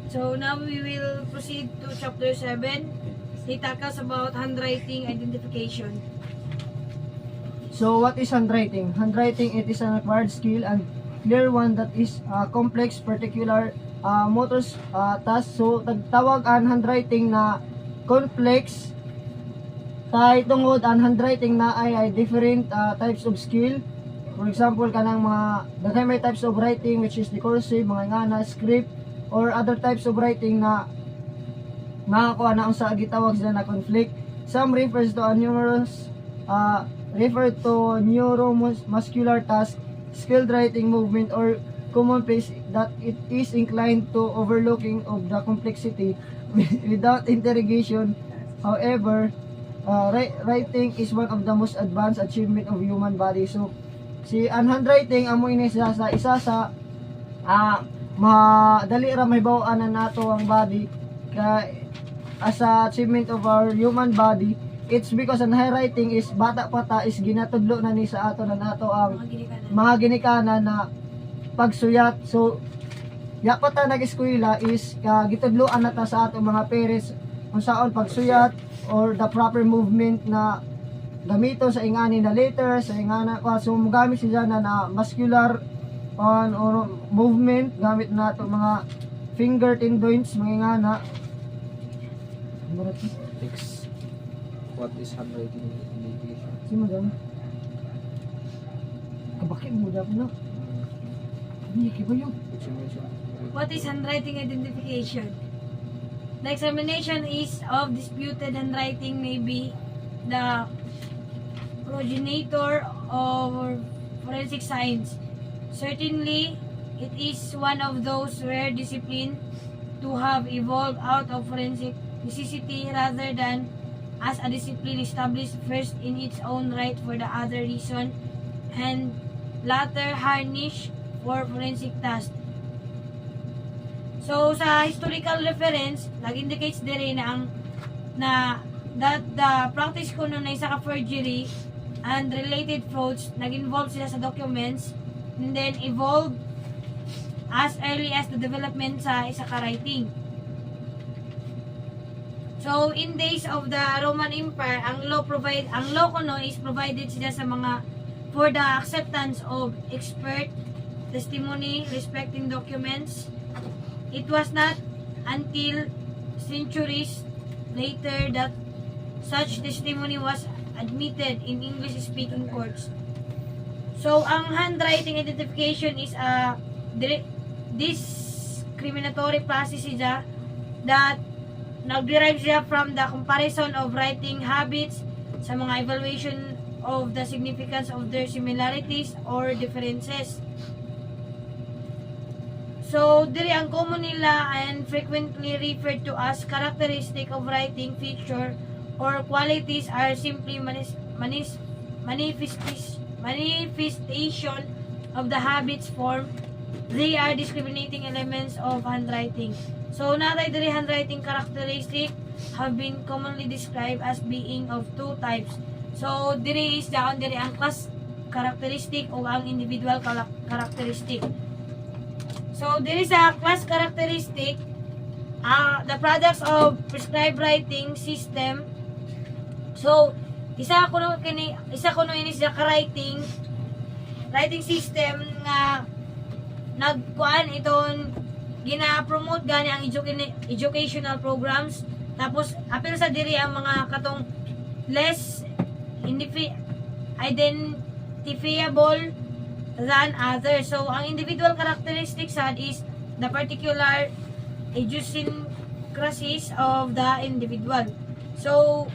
So now we will proceed to chapter 7. It tackles about handwriting identification. So what is handwriting? Handwriting, it is an acquired skill and clear one that is complex, particular motor task. So tagtawag ang handwriting na complex kay tungod ang handwriting na ay different types of skill. For example, kanang mga daghay may types of writing which is the cursive, mga ngana, script, or other types of writing na makakuha na ang sa gitawag sila na conflict. Some refers to a numerous refer to neuromuscular task, skilled writing movement, or common pace that it is inclined to overlooking of the complexity without interrogation. However, writing is one of the most advanced achievement of human body. So si ang handwriting amo ini sa isa sa madali ra may bawaan na nato ang body as a achievement of our human body. It's because ang handwriting is bata pa ta is ginatudlo na ni sa ato na nato ang mga ginikanan na pagsuyat. So ya pa ta nag-eskwela is gitudloan na ta sa ato mga parents kung saon pagsuyat or the proper movement na gamito sa ingani na letter sa ingana ko. So gamit siya na muscular or movement gamit na to mga finger tendons mga ingana. Next, what is handwriting indication? Si madam. Kabaki mo dapat na. Hindi kiba yun. What is handwriting identification? The examination is of disputed handwriting may be the progenitor of forensic science. Certainly, it is one of those rare disciplines to have evolved out of forensic necessity rather than as a discipline established first in its own right for the other reason and latter harnish for forensic tasks. So sa historical reference, nag-indicates dire na that the practice kuno na isa ka forgery and related frauds nag-involve sila sa documents and then evolved as early as the development sa isa ka writing. So in days of the Roman Empire, ang law kuno is provided sila sa mga for the acceptance of expert testimony respecting documents. It was not until centuries later that such testimony was admitted in English-speaking courts. So, ang handwriting identification is a discriminatory process siya that nag-derive siya from the comparison of writing habits sa mga evaluation of the significance of their similarities or differences. So, diri ang common nila and frequently referred to as characteristic of writing feature or qualities are simply manifestation of the habits form. They are discriminating elements of handwriting. So, natay diri handwriting characteristic have been commonly described as being of two types. So, diri is down diri ang class characteristic o ang individual characteristic. So, there is a class characteristic, the products of prescribed writing system. So, isa kuno ini siya ka writing system nga nagkuan iton gina-promote gani ang educational programs. Tapos apil sa diri ang mga katong less identifiable than others. So, ang individual characteristics is the particular idiosyncrasies of the individual. So,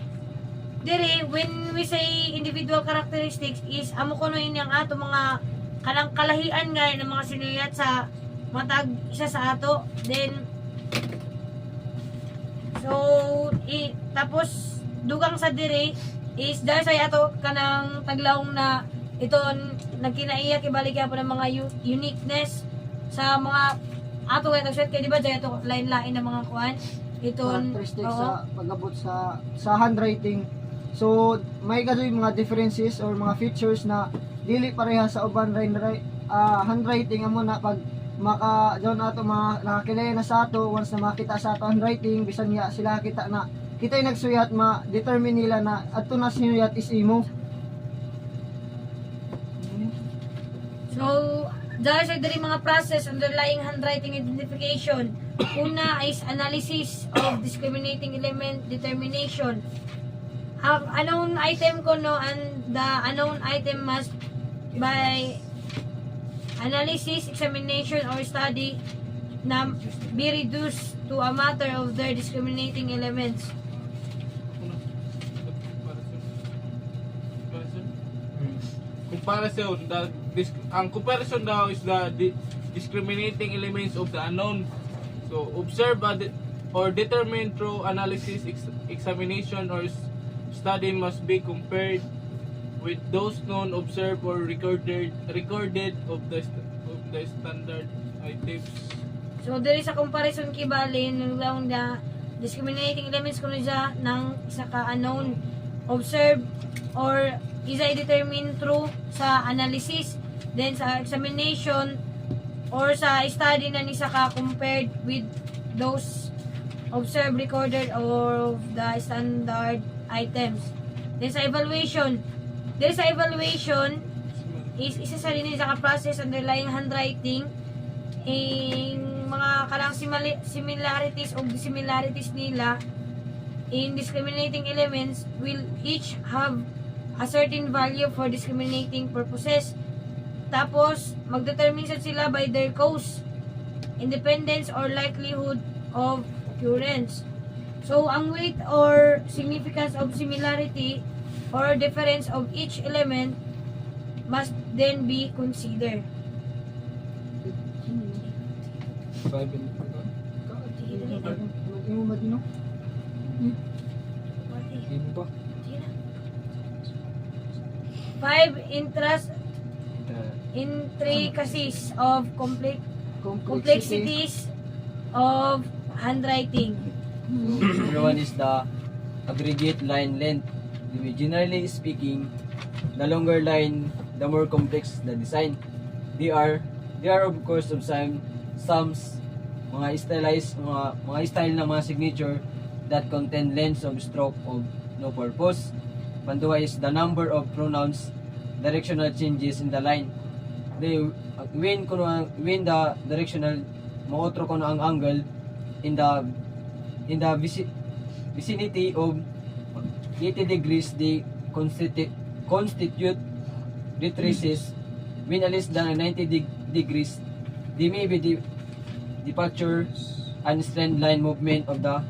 dire, when we say individual characteristics is, amo kuno ini ang ato mga kanang kalahian nga ng mga sinuyat sa matag isa sa ato. Then, so, tapos, dugang sa dire is, dahil sa ato kanang taglawong na iton nagkinaiyak ibalik po ng mga uniqueness sa mga ato kay tagset kay di ba dyan ito lain-lain na mga kuan iton characteristics sa pag-abot sa handwriting. So may kadoy mga differences or mga features na dili pareha sa uban handwriting amo na pag maka doon ato nakakilala na sa ato once na makita sa ato handwriting bisan niya sila kita na kita'y nagsuyat ma-determine nila na adto na sinuyat is imo. So, dahil sa diri mga process underlying handwriting identification, una is analysis of discriminating element determination. Ang unknown item ko no, and the unknown item must by analysis, examination, or study na be reduced to a matter of their discriminating elements. Comparison. Ang comparison daw is the discriminating elements of the unknown. So, observe or determine through analysis, examination, or study must be compared with those known, observed, or recorded of the standard items. So, there is a comparison kibali ng lang na discriminating elements kuno siya ng isa ka unknown, observe, or isa i-determine through sa analysis, then sa examination, or sa study na ni sa ka compared with those observed, recorded, or the standard items. Then sa evaluation, there is a evaluation is isa sa rin sa ka-process underlying handwriting in mga kalang similarities o dissimilarities nila in discriminating elements will each have a certain value for discriminating purposes. Tapos, magdetermine sila by their cause, independence, or likelihood of occurrence. So, ang weight or significance of similarity or difference of each element must then be considered. 5 in Imo ba dino? Imo ba? 5 intricacies of complexities of handwriting. Number one is the aggregate line length. Generally speaking, the longer line, the more complex the design. They are of course of some mga stylized mga style ng mga signature that contain lengths of stroke of no purpose. Panduwa is the number of pronouns directional changes in the line. When the directional maotro ko ang angle in the vicinity of 80 degrees, they constitute retraces. When less than 90 degrees, they may be departure and strand line movement of the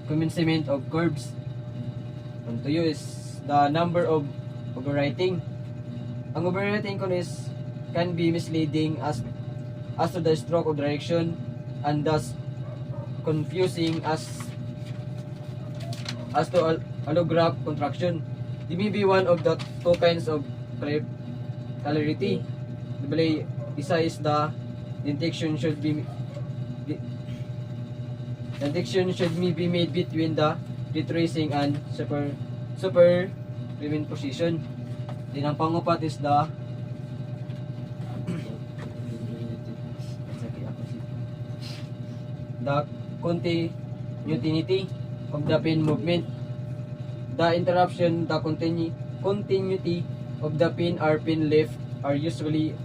commencement of curves. And to you is the number of overwriting. Ang overwriting ko is can be misleading as to the stroke of direction and thus confusing as to allograph contraction. It may be one of the two kinds of clarity. Isa is the distinction should be made between the retracing and superimposition position. Then ang pangupat is the continuity of the pen movement. The interruption, the continuity of the pen or pen left are usually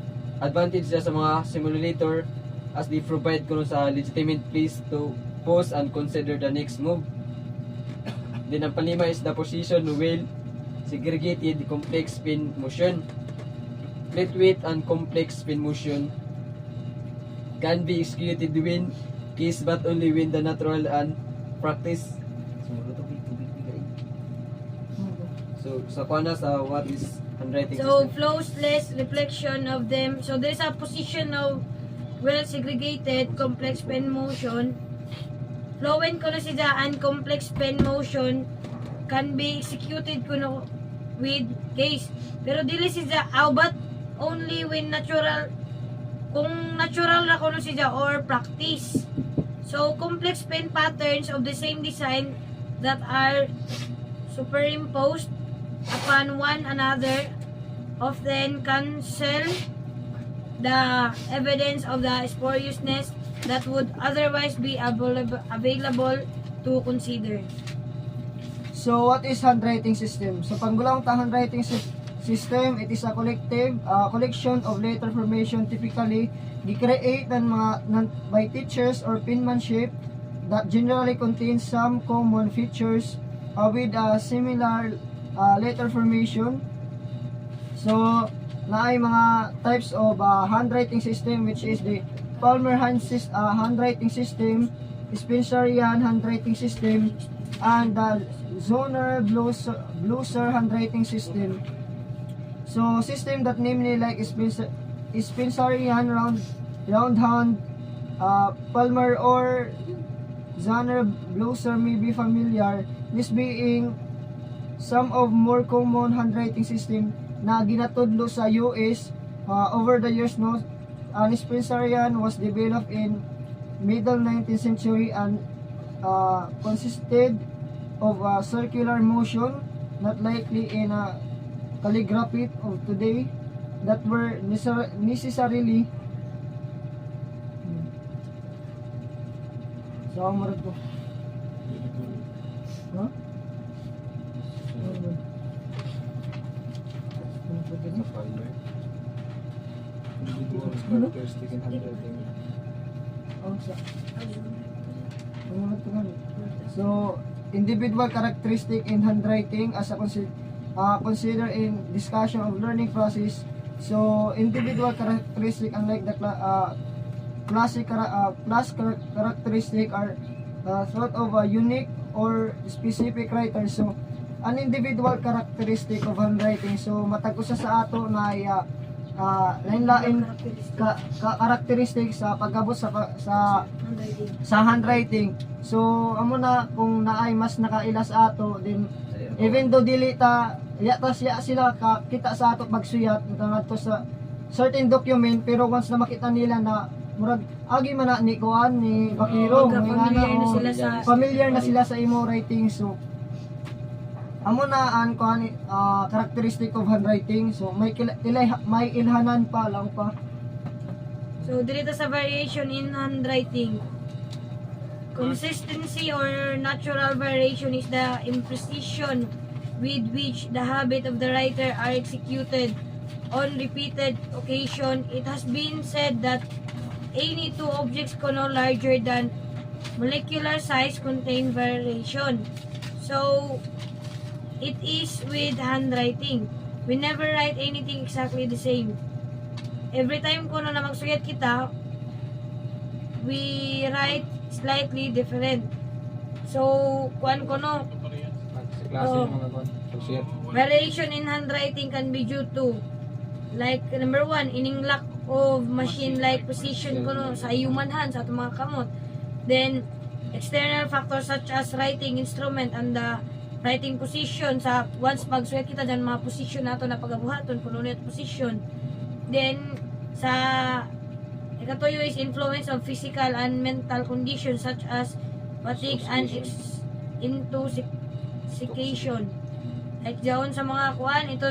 advantages sa mga simulator as they provide kuno sa legitimate place to pause and consider the next move. Then ang panlima is the position well segregated complex pen motion. Lightweight and complex pen motion can be executed when case but only when the natural and practice. So sa kuana sa what is handwriting So, system. flows less reflection of them. So, there's a position of well-segregated complex pen motion. Flowing ko na siya and complex pen motion can be executed kuno with case. Pero dili siya but only when natural, kung natural na kuno siya or practice. So, complex pen patterns of the same design that are superimposed upon one another often cancel the evidence of the spuriousness that would otherwise be available to consider. So what is handwriting system? So panggulong ta handwriting system, it is a collection of letter formation typically gi-create by teachers or penmanship that generally contains some common features with a similar letter formation. So naay mga types of handwriting system, which is the Palmer handwriting system, Spencerian handwriting system, and the Zoner Bluser handwriting system. So system that namely like Spencerian round hand, Palmer or Zoner Bluser may be familiar, this being some of more common handwriting system na ginatudlo sa US over the years. No, Spencerian was developed in middle 19th century and consisted of circular motion, not likely in a calligraphy of today, that were necessarily so marad ko. Huh? Individual characteristic in handwriting. So, individual characteristic in handwriting as a consider in discussion of learning process. So, individual characteristic, unlike the class characteristic, are thought of a unique or specific writer. So, an individual characteristic of handwriting. So, matag usa sa ato na lain-lain karakteristik sa pag-abot sa handwriting. So amo na kung naay mas nakaila sa ato, then even though dili ta sila kita sa ato pagsuyat ngadto sa certain document, pero once na makita nila na murag agi man na ni kuan ni Bakiro, familiar na sila sa imo writing. So amo na an kuan characteristic of handwriting. So may ilhanan pa lang pa. So dito sa variation in handwriting, consistency or natural variation is the imprecision with which the habit of the writer are executed on repeated occasion. It has been said that any two objects no larger than molecular size contain variation. So it is with handwriting. We never write anything exactly the same. Every time ko na magsuyat kita, we write slightly different. So, kuan ko no, Sa klase Oh. ng mga kuwan. Pag-share. variation in handwriting can be due to, like, number one, ining lack of machine-like precision ko no, sa human hand, sa atong mga kamot. Then, external factors such as writing instrument and the writing position. Sa once pag-sweat kita dyan, mga position nato na pagabuhaton, puno na position. Then, sa ikatuyo is influence of physical and mental conditions such as fatigue and intoxication. Like jaon sa mga kuan, ito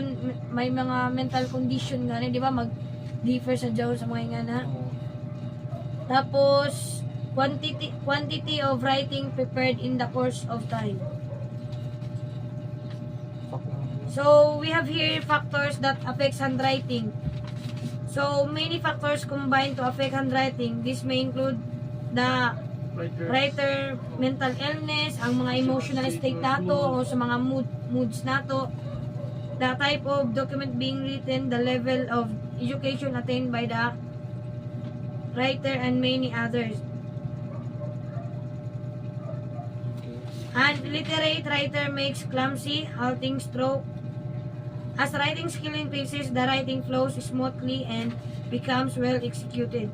may mga mental condition gani, di ba? Mag-differ sa jaon sa mga ingana. Tapos quantity of writing prepared in the course of time. So we have here factors that affects handwriting. So many factors combine to affect handwriting. This may include the writer mental illness, ang mga emotional state nato o sa mga moods nato, the type of document being written, the level of education attained by the writer, and many others. An illiterate writer makes clumsy, halting stroke. As writing skill increases, the writing flows smoothly and becomes well executed.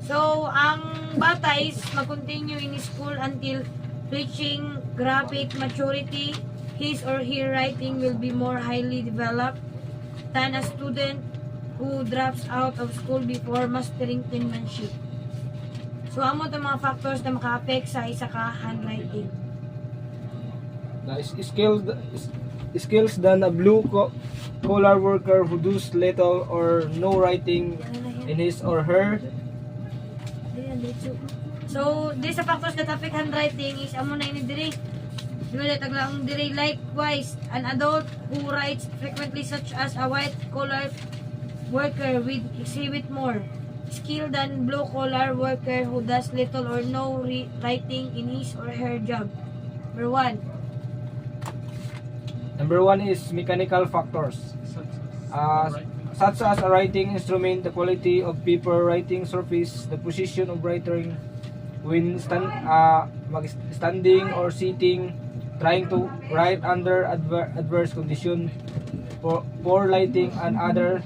So, ang bata is mag-continue in school until reaching graphic maturity. His or her writing will be more highly developed than a student who drops out of school before mastering penmanship. So, amo itong mga factors na maka-affect sa isa ka handwriting. The skilled skills than a blue-collar worker who does little or no writing in his or her. So, this sa factors that affect handwriting is amo na ini diri. Dili taglaong diri. Likewise, an adult who writes frequently such as a white collar worker will exhibit more skill than blue collar worker who does little or no writing in his or her job. Number 1. Number 1 is mechanical factors. Such as a writing instrument, the quality of paper, writing surface, the position of writing when standing or sitting, trying to write under adverse condition, poor lighting, and other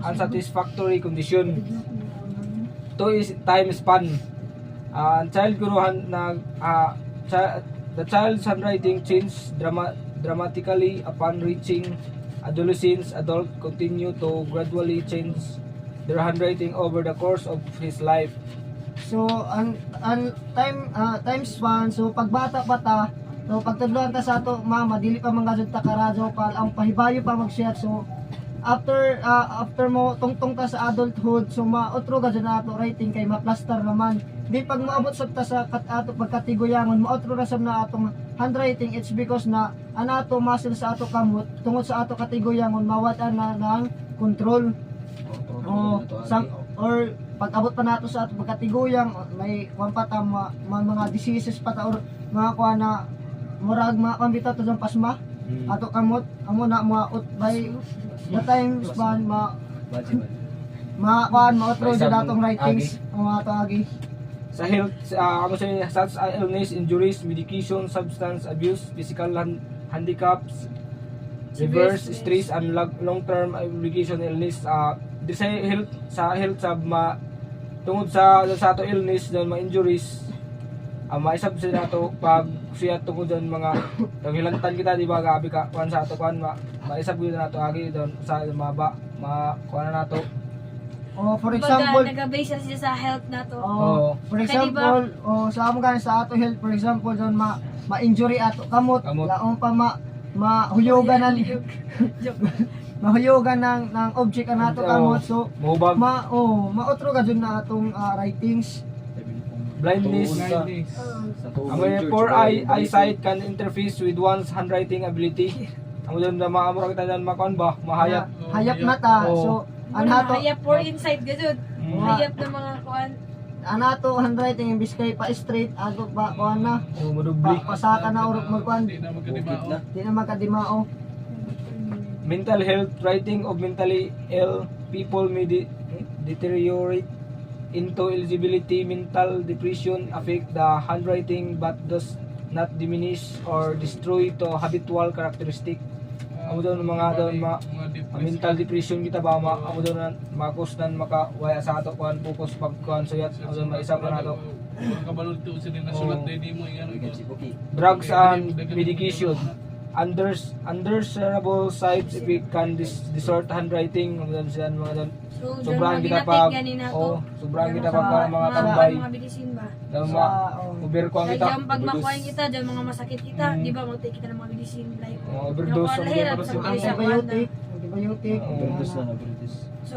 unsatisfactory condition. 2 is time span. The child's handwriting changes dramatically upon reaching adolescence. Adults continue to gradually change their handwriting over the course of his life. So ang time span, so pagbata-bata, so pagtudloan ta sa ato mama dili pa mangasud ta karadyo pa ang pahibayo pa mag-share. So after mo tungtong ta sa adulthood, so maotro ga na ato writing kay maplaster naman. Di pag maabot sa ta sa ato pagkatigoyangon, maotro ra sab na atong handwriting. It's because na anato muscle sa ato kamot tungod sa ato katigoyangon mawad-an na ng control. Or pag-abot pa nato sa ato pagkatiguyang, may kuan pa ta mga diseases pa ta or mga kuan na murag makambita to sa pasma ato kamot amo na maot by the time span kuan maotro sa datong writings ang ato agi. Sa health, such as illness, injuries, medication, substance abuse, physical handicaps, reverse stress, and long-term obligation illness. Di sa health tungod sa ato illness don mga injuries, maisab sa nato pag siya tungod don mga kagilantan kita, di ba, gabi ka kuan sa ato kuan maisab gyud nato agi don sa kuan nato. For example, nagabase siya sa health nato. For example, sa amo gani sa ato health, for example, don ma-injury ato kamot, laong pa mahuyugan mahuyugan ng object na ato kamot. So maotro ga jud na atong writings. Blindness. Poor eyesight can interface with one's handwriting ability. Amo don na maamura kita dan makon ba mahayap. Hayap na ta. So anato hayap for insight gud. Hayap na mga kuan. Anato handwriting imbis kay pa straight ato ba kuan na. Madubli. Pasaka na urot magkuan. Di na magkadimao. Di na makadimao. Mental health. Writing of mentally ill people may deteriorate into eligibility. Mental depression affect the handwriting but does not diminish or destroy to habitual characteristic. Amo doon mga mental depression kita ba amo doon makusnan makawaya sa ato kuan focus pagkuan suyat amo doon maisa pa nato. Kabalod to sila nasulat din mo ingano. Drugs and medication. Undesirable side effect can distort handwriting. Amo doon sila mga doon. Sobrang kita pa sobrang kita pa mga tambay. Mga medicine ba? Dama uber ko ang kita. Diyan pag makuha kita, diyan mga masakit kita, di ba mag-take kita ng mga medicine like Overdose ang lahirap sa mga Antibiotic. So,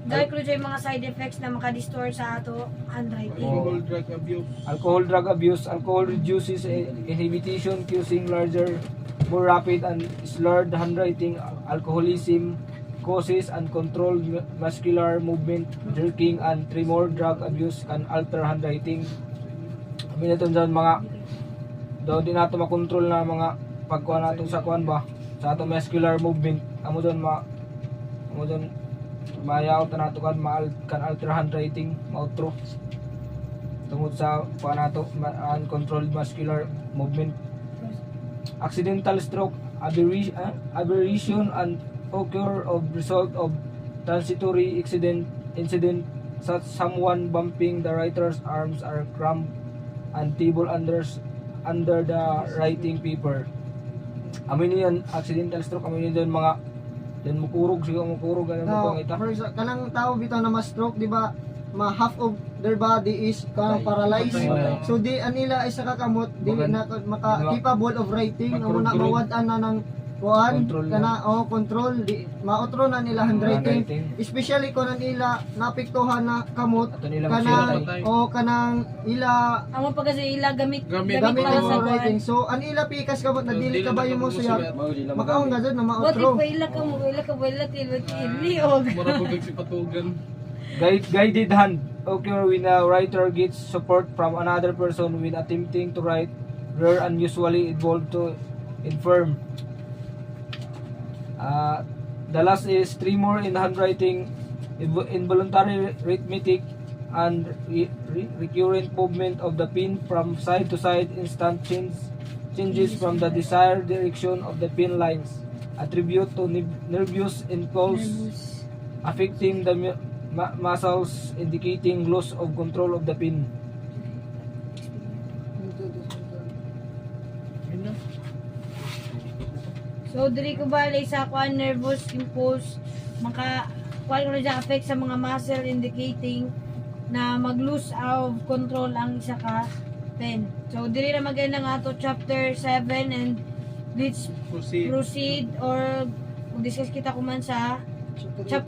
dahil ko yung mga side effects na makadistort sa ato handwriting. Alcohol, drug abuse. Drug abuse. Alcohol reduces inhibition, causing larger, more rapid and slurred handwriting. Alcoholism causes uncontrolled muscular movement, jerking, and tremor. Drug abuse can alter handwriting. Kami natin dyan mga daw din nato makontrol na mga pagkuhan nato sa kuhan ba sa ato muscular movement. Amo doon mayaw ta nato kan alter handwriting mautro tungod sa kuhan nato uncontrolled muscular movement. Accidental stroke, aberration and occur of result of transitory incident such someone bumping the writer's arms are cramped and table under the writing paper. Amin yan accidental stroke, amin yun mga mukurog ganun mo pang ita. Kanang tao bitaw na ma-stroke, di ba? Half of their body is paralyzed. Patay. So di anila ay sa kakamot dili na maka capable of writing amo na mawad-an na ng kuan Control kana control di maotro na nila handwriting, Handwriting. especially kung nila napiktuhan na kamot Ato nila kanang magsulat. o kanang ila Amo pa kasi ila gamit Gamit gamit para mo sa writing. kuan. So an ila pikas kamot na So, dili dili ka na ba mo ka siya musulat. Mao di lang makaon magamit. gazud na What maotro. if ila ka mo ila ka wala tili og Mura po si patugan. Guided hand occur when a writer gets support from another person when attempting to write, rare and usually involved to infirm. The last is tremor in handwriting, involuntary arithmetic, and recurrent movement of the pen from side to side, instant changes from the desired direction of the pen lines, attribute to nervous impulse affecting the muscles, indicating loss of control of the pen. So diri ko bali sa kuan nervous impulse maka kuan ko na affect sa mga muscle indicating na mag-lose of control ang isa ka pen. So diri na maganda nga ato chapter 7 and let's Proceed. proceed or mag-discuss kita kuman sa chapter